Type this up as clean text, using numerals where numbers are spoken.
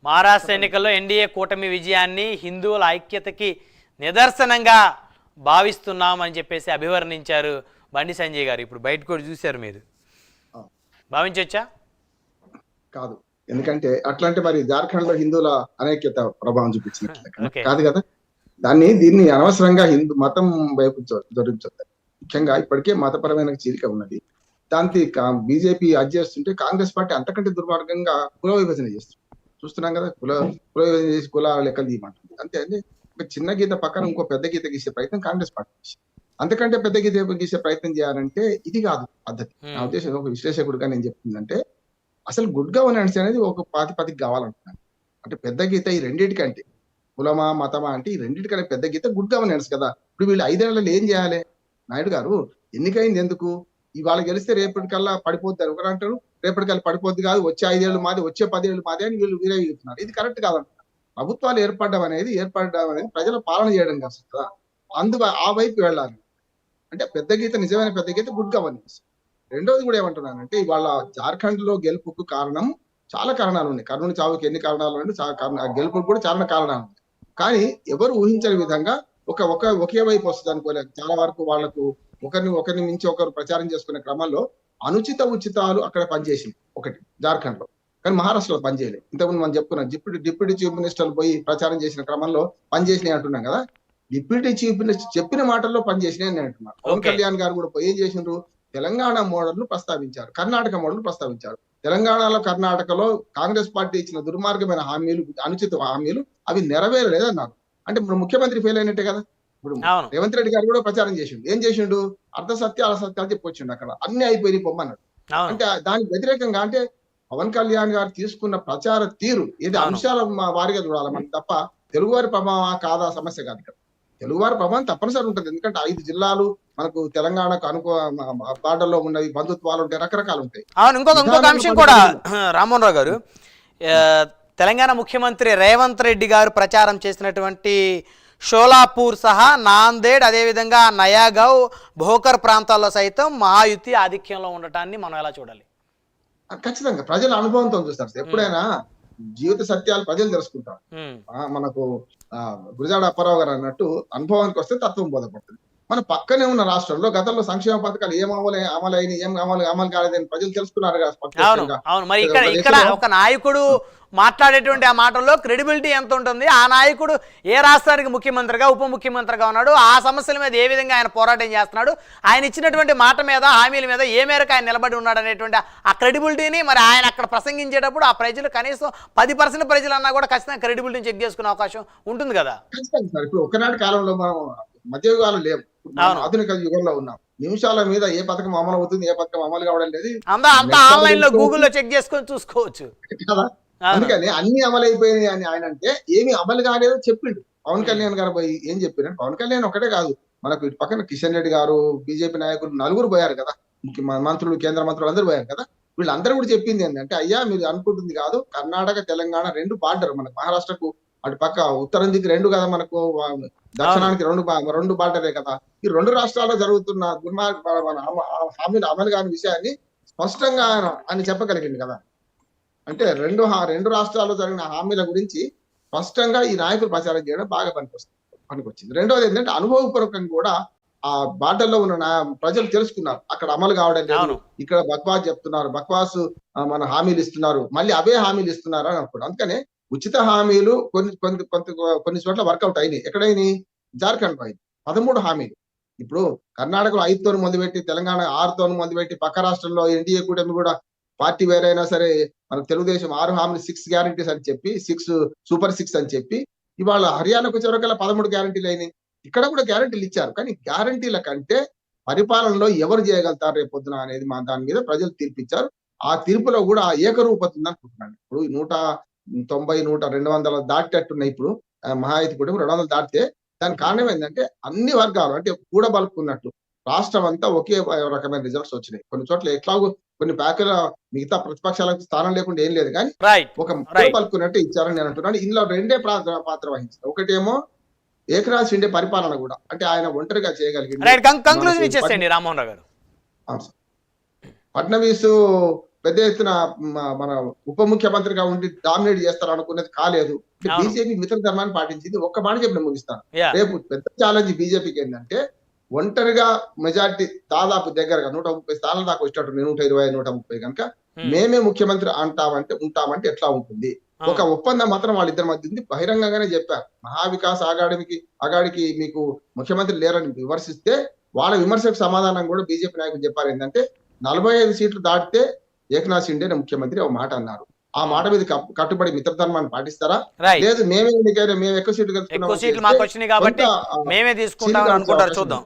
మహారాష్ట్ర ఎన్నికల్లో ఎన్డీఏ కూటమి విజయాన్ని హిందువుల ఐక్యతకి నిదర్శనంగా భావిస్తున్నామని చెప్పేసి అభివర్ణించారు బండి సంజయ్ గారు. ఇప్పుడు బయట కూడా చూశారు, మీరు భావించవచ్చా? కాదు, ఎందుకంటే అట్లాంటి మరి జార్ఖండ్ లో హిందువుల అనైక్యత ప్రభావం చూపించినట్లు కాదు కదా. దీన్ని అనవసరంగా హిందూ మతం వైపు జరుగుతుంది. ముఖ్యంగా ఇప్పటికే మతపరమైన చీలిక ఉన్నది. దానికి బీజేపీ చేస్తుంటే కాంగ్రెస్ పార్టీ అంతకంటే దుర్మార్గంగా కుల విభజన చేస్తుంది. చూస్తున్నాం కదా, కుల విభజన చేసి కుల లెక్కలు తీయమంటుంది. అంతే అండి. ఒక చిన్న గీత పక్కన ఇంకో పెద్ద గీత గీసే ప్రయత్నం కాంగ్రెస్ పార్టీ చేసింది. అంతకంటే పెద్ద గీత గీసే ప్రయత్నం చేయాలంటే ఇది కాదు పద్ధతి. నా ఉద్దేశం ఒక విశ్లేషకుడుగా నేను చెప్తుందంటే, అసలు గుడ్ గవర్నెన్స్ అనేది ఒక ప్రాతిపదిక కావాలంటున్నాను. అంటే పెద్ద గీత ఈ రెండింటికంటే, కులమా మతమా అంటే ఈ రెండింటికంటే పెద్ద గీత గుడ్ గవర్నెన్స్ కదా. ఇప్పుడు వీళ్ళు 5 ఏళ్లలో ఏం చేయాలి? నాయుడు గారు ఎన్నికైంది ఎందుకు? ఇవాళ గెలిస్తే రేపటికల్లా పడిపోద్ది అని ఒకరు అంటారు, రేపటికల్లా పడిపోద్ది కాదు, వచ్చే 5 ఏళ్ళు మాది, వచ్చే 10 ఏళ్ళు మాది అని వీళ్ళు వీరేస్తున్నారు. ఇది కరెక్ట్ కాదంటున్నారు. ప్రభుత్వాలు ఏర్పడడం అనేది ప్రజల పాలన చేయడం కాదు కదా. ఆ వైపు వెళ్ళాలి. అంటే పెద్ద గీత, నిజమైన పెద్ద గీత గుడ్ గవర్నెన్స్. రెండోది కూడా ఏమంటున్నానంటే, ఇవాళ జార్ఖండ్ లో గెలుపుకు కారణం చాలా కారణాలు ఉన్నాయి. కర్నూలు చావుకి ఎన్ని కారణాలు ఉన్నాయి, గెలుపుకు కూడా చాలా కారణాలు ఉన్నాయి. కానీ ఎవరు ఊహించని విధంగా ఒకే వైపు వస్తుంది అనుకోలేదు. చాలా వరకు వాళ్లకు ఒకరిని మించి ఒకరు ప్రచారం చేసుకునే క్రమంలో ఉచితాలు అక్కడ పనిచేసింది ఒకటి జార్ఖండ్ లో, కానీ మహారాష్ట్రలో పనిచేయలేదు. ఇంతకుముందు మనం చెప్పుకున్నాం, డిప్యూటీ చీఫ్ మినిస్టర్లు పోయి ప్రచారం చేసిన క్రమంలో పనిచేసినాయి అంటున్నాం కదా. డిప్యూటీ చీఫ్ మినిస్టర్ చెప్పిన మాటల్లో పనిచేసినాయి అని అంటున్నారు. పవన్ కళ్యాణ్ గారు కూడా ఏం చేసిండ్రు? తెలంగాణ మోడల్ ను ప్రస్తావించారు, కర్ణాటక మోడల్ ప్రస్తావించారు. తెలంగాణలో కర్ణాటకలో కాంగ్రెస్ పార్టీ ఇచ్చిన దుర్మార్గమైన హామీలు, అనుచిత హామీలు అవి నెరవేరలేదన్నారు. అంటే ఇప్పుడు ముఖ్యమంత్రి ఫెయిల్ అయినట్టే కదా. ఇప్పుడు రేవంత్ రెడ్డి గారు కూడా ప్రచారం చేసిండు. ఏం చేసిండు? అర్ధ సత్యాలు అసత్యాలు చెప్పొచ్చిండు. అక్కడ అన్ని అయిపోయి పొమ్మన్నాడు. అంటే దానికి వ్యతిరేకంగా అంటే పవన్ కళ్యాణ్ గారు తీసుకున్న ప్రచార తీరు ఇది అంశాల వారిగా చూడాలి మనం తప్ప తెలుగువారి ప్రభావం కాదా సమస్య కాదు. ఇక్కడ తెలుగువారి ప్రభావం తప్పనిసరి ఉంటుంది. ఎందుకంటే 5 జిల్లాలు మనకు తెలంగాణకు బార్డర్లో ఉన్నవి, బంధుత్వాలు ఉంటాయి, రకరకాలు ఉంటాయి. అవును, ఇంకొక అంశం కూడా రామ్మోహన్ రావు గారు, తెలంగాణ ముఖ్యమంత్రి రేవంత్ రెడ్డి గారు ప్రచారం చేసినటువంటి షోలాపూర్ సహా నాందేడ్, అదేవిధంగా నయాగావ్, భోకర్ ప్రాంతాల్లో సైతం మహాయుతి ఆధిక్యంలో ఉండటాన్ని మనం ఎలా చూడాలి? ఖచ్చితంగా ప్రజల అనుభవంతో చూస్తారు. ఎప్పుడైనా జీవిత సత్యాలు ప్రజలు తెలుసుకుంటారు. మనకు గురజాడ అప్పారావు గారు అన్నట్టు అనుభవానికి వస్తే తత్వం బోధపడుతుంది. మన పక్కనే ఉన్న రాష్ట్రంలో గతంలో సంక్షేమ పథకాలు ఏం అమలైన ఏం అమలు కాలేదని ప్రజలు తెలుసుకున్నారు కదా. మరి ఇక్కడ ఒక నాయకుడు మాట్లాడేటువంటి ఆ మాటల్లో క్రెడిబిలిటీ ఎంత ఉంటుంది? ఆ నాయకుడు ఏ రాష్ట్రానికి ముఖ్యమంత్రిగా, ఉప ముఖ్యమంత్రిగా ఉన్నాడు, ఆ సమస్యల మీద ఏ విధంగా ఆయన పోరాటం చేస్తున్నాడు, ఆయన ఇచ్చినటువంటి మాట మీద, హామీల మీద ఏ మేరకు ఆయన నిలబడి ఉన్నాడు అనేటువంటి ఆ క్రెడిబిలిటీని మరి ఆయన అక్కడ ప్రసంగించేటప్పుడు ఆ ప్రజలు కనీసం 10% ప్రజలు అన్నా కూడా ఖచ్చితంగా క్రెడిబిలిటీని చెక్ చేసుకునే అవకాశం ఉంటుంది కదా. ఖచ్చితంగా సార్. ఇప్పుడు ఒకనాటి కాలంలో మనం మధ్యయుగాలు లేవు, ఆధునిక యుగంలో ఉన్నాం. నిమిషాల మీద ఏ పథకం అమలు అవుతుంది, ఏ పథకం అమలు కావడం లేదు, అంతా ఆన్లైన్ లో గూగుల్లో చెక్ చేసుకొని చూసుకోవచ్చు కదా. అందుకని అన్ని అమలైపోయినాయి అని ఆయన అంటే ఏమి అమలు కాలేదో చెప్పిండు. పవన్ కళ్యాణ్ గారు పోయి ఏం చెప్పారు? పవన్ కళ్యాణ్ ఒకటే కాదు, మనకు ఇటు పక్కన కిషన్ రెడ్డి గారు, బీజేపీ నాయకులు 4 పోయారు కదా, మంత్రులు, కేంద్ర మంత్రులు అందరూ పోయారు కదా. వీళ్ళందరూ కూడా చెప్పింది ఏంటంటే, అయ్యా మీరు అనుకుంటుంది కాదు, కర్ణాటక తెలంగాణ 2 బార్డర్, మనకు మహారాష్ట్రకు అటు పక్క ఉత్తరం దిక్కు 2 కదా, మనకు దక్షిణానికి 2 బార్డరే కదా. ఈ 2 రాష్ట్రాల్లో జరుగుతున్న హామీలు అమలు కాని విషయాన్ని స్పష్టంగా ఆయన చెప్పగలిగింది కదా. అంటే 2 రాష్ట్రాల్లో జరిగిన హామీల గురించి స్పష్టంగా ఈ నాయకులు ప్రచారం చేయడం బాగా పనికొచ్చింది. రెండోది ఏంటంటే అనుభవపూర్వకంగా కూడా ఆ బార్డర్లో ఉన్న ప్రజలు తెలుసుకున్నారు, అక్కడ అమలు కావడం లేదు, ఇక్కడ బక్వాస్ చెప్తున్నారు, బక్వాస్ మన హామీలు ఇస్తున్నారు, మళ్ళీ అవే హామీలు ఇస్తున్నారు అని అనుకోండి. అందుకనే ఉచిత హామీలు కొన్ని చోట్ల వర్కౌట్ అయినాయి. ఎక్కడైనాయి? జార్ఖండ్ అయింది 13 హామీలు. ఇప్పుడు కర్ణాటకలో 5తో మొదలుపెట్టి, తెలంగాణ 6తో మొదలుపెట్టి, పక్క రాష్ట్రంలో ఎన్డీఏ కూటమి కూడా పార్టీ వేరైనా సరే మనకు తెలుగుదేశం 6 హామీలు, 6 గ్యారంటీస్ అని చెప్పి, 6 సూపర్ 6 అని చెప్పి, ఇవాళ హర్యానాకు చివరికల్లా 13 గ్యారంటీలు అయినాయి. ఇక్కడ కూడా గ్యారంటీలు ఇచ్చారు. కానీ గ్యారంటీల కంటే పరిపాలనలో ఎవరు చేయగలుగుతారు రేపొద్దున అనేది దాని మీద ప్రజలు తీర్పిచ్చారు. ఆ తీర్పులో కూడా ఏకరూపత ఉంది అనుకుంటున్నాను. ఇప్పుడు 190, 200 దాటేట్టున్నాయి. ఇప్పుడు మహాయుతి కూడా 200 దాటితే దానికి కారణం ఏంటంటే అన్ని వర్గాలు అంటే కూడబలుకున్నట్టు రాష్ట్రం అంతా ఒకే రకమైన రిజల్ట్స్ వచ్చినాయి. కొన్ని చోట్ల ఎట్లాగో కొన్ని ప్యాకుల మిగతా ప్రతిపక్షాలకు స్థానం లేకుండా ఏం లేదు, కానీ ఒక పలుకున్నట్టు ఇచ్చారని నేను అంటున్నాను. ఇందులో 2 పాత్ర వహించారు. ఒకటేమో ఏకనాథ్ షిండే పరిపాలన కూడా, అంటే ఆయన ఒంటరిగా చేయగలిగింది. ఫడ్నవీస్ పెద్ద ఎత్తున మన ఉప ముఖ్యమంత్రిగా ఉండి డామినేట్ చేస్తారు అనుకునేది కాలేదు. అవును. బీజేపీ మిత్ర ధర్మాన్ని పాటించింది. ఒక్క మాట చెప్పిన ముగిస్తాను. యా. రేపు పెద్ద ఛాలెంజ్ బీజేపీకి ఏంటంటే ఒంటరిగా మెజార్టీ దాదాపు దగ్గరగా 130 స్థానాల దాకా వచ్చేటట్టు 120, 130 కనుక మేమే ముఖ్యమంత్రి ఉంటామంటే ఎట్లా ఉంటుంది? ఒక ఒప్పందం మాత్రం వాళ్ళిద్దరి మధ్య ఉంది. బహిరంగంగానే చెప్పారు. మహావికాస్ అగాడికి మీకు ముఖ్యమంత్రి లేరని విమర్శిస్తే వాళ్ళ విమర్శకు సమాధానం కూడా బీజేపీ నాయకులు చెప్పారు. ఏంటంటే 45 సీట్లు దాటితే ఏకనాథ్ షిండే ముఖ్యమంత్రి ఒక మాట అన్నారు. ఆ మాట మీద కట్టుబడి మిత్రధర్మాన్ని పాటిస్తారా? లేదు మేమే ఎన్నికైనా మేము ఎక్కువ సీట్లు ఎక్కువ సీట్లు మాకు వచ్చినాయి కాబట్టి మేమే తీసుకుంటామని అనుకుంటారు. చూద్దాం.